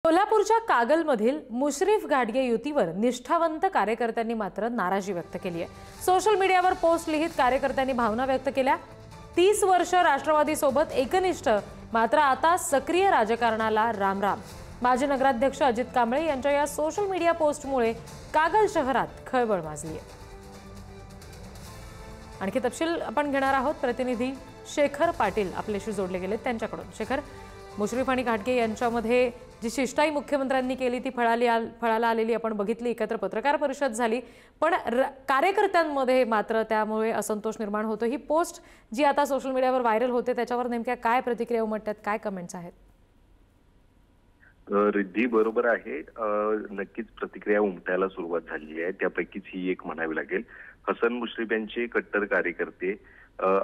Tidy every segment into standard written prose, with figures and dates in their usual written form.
कोल्हापूरच्या कागलमधील मुश्रीफ घाटगे युतीवर निष्ठावंत कार्यकर्त्यांनी मात्र नाराजी व्यक्त केली आहे। सोशल मीडियावर पोस्ट लिहित कार्यकर्त्यांनी भावना व्यक्त केल्या। 30 वर्ष राष्ट्रवादी सोबत एकनिष्ठ, मात्र आता सक्रिय राजकारणाला रामराम। माजी नगराध्यक्ष अजित कांबळे यांच्या या सोशल मीडिया पोस्टमुळे कागल शहरात खळबळ माजली आहे। आणखी तपशील आपण घेणार आहोत। प्रतिनिधी शेखर पाटील आपल्याशी जोडले गेले त्यांच्याकडून। शेखर, मुश्रीफ आणि घाटगे यांच्यामध्ये जी शिष्टाई मुख्यमंत्र्यांनी केली ती फळाला आलेली आपण बघितली। एकत्र पत्रकार परिषद झाली, पण कार्यकर्त्यांमध्ये मात्र त्यामुळे असंतोष निर्माण होतो। ही पोस्ट जी आता सोशल मीडियावर व्हायरल होते त्याच्यावर नेमक्या काय प्रतिक्रिया उमटतात, काय कमेंट्स आहेत? रिद्धी बरोबर आहे। नक्कीच प्रतिक्रिया उमटायला सुरुवात झाली आहे। त्यापैकीच ही एक म्हणावी लागेल। हसन मुश्रीफ यांचे कट्टर कार्यकर्ते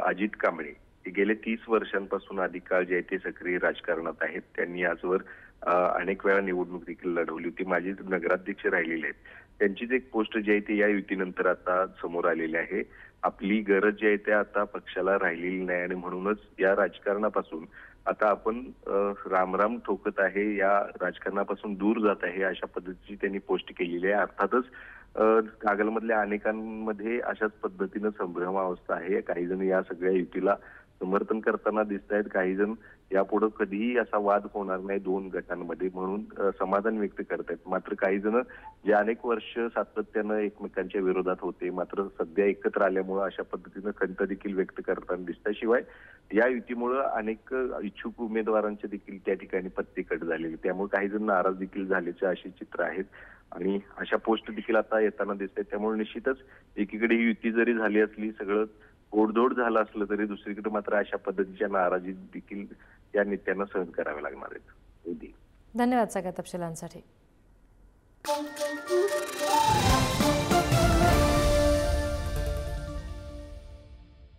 अजित कांबळे गेले 30 वर्षांपासून अधिक काळ जे ते सक्रिय राजकारणात आहेत। त्यांनी आजवर अनेक वेळा निवडणूक देखील लढवली होती। माजी नगराध्यक्ष राहिलेले आहेत। त्यांचीच एक पोस्ट जी आहे ती या युतीनंतर आता समोर आलेली आहे। आपली गरज जी आहे ते आता पक्षाला राहिलेली नाही आणि म्हणूनच या राजकारणापासून आता आपण रामराम ठोकत आहे, या राजकारणापासून दूर जात आहे, अशा पद्धतीची त्यांनी पोस्ट केलेली आहे। अर्थातच कागलमधल्या अनेकांमध्ये अशाच पद्धतीनं संभ्रमावस्था आहे। काही जण या सगळ्या युतीला समर्थन करताना दिसत आहेत, काही जण यापुढे कधीही असा वाद होणार नाही दोन गटांमध्ये म्हणून समाधान व्यक्त करत आहेत। मात्र काही जण जे अनेक वर्ष सातत्यानं एकमेकांच्या विरोधात होते, मात्र सध्या एकत्र आल्यामुळे अशा पद्धतीनं खंत देखील व्यक्त करताना दिसतात। शिवाय या युतीमुळे अनेक इच्छुक उमेदवारांचे देखील त्या ठिकाणी पत्ते कट झालेले, त्यामुळे काही जण नाराज देखील झाल्याचे अशी चित्र आहेत आणि अशा पोस्ट देखील आता येताना दिसत आहेत। त्यामुळे निश्चितच एकीकडे ही युती जरी झाली असली, सगळं गोडधोड झालं असलं तरी दुसरीकडे मात्र अशा पद्धतीच्या नाराजी देखील या नेत्यांना सहन करावे लागणार आहेत। धन्यवाद सगळ्या तपशिलांसाठी।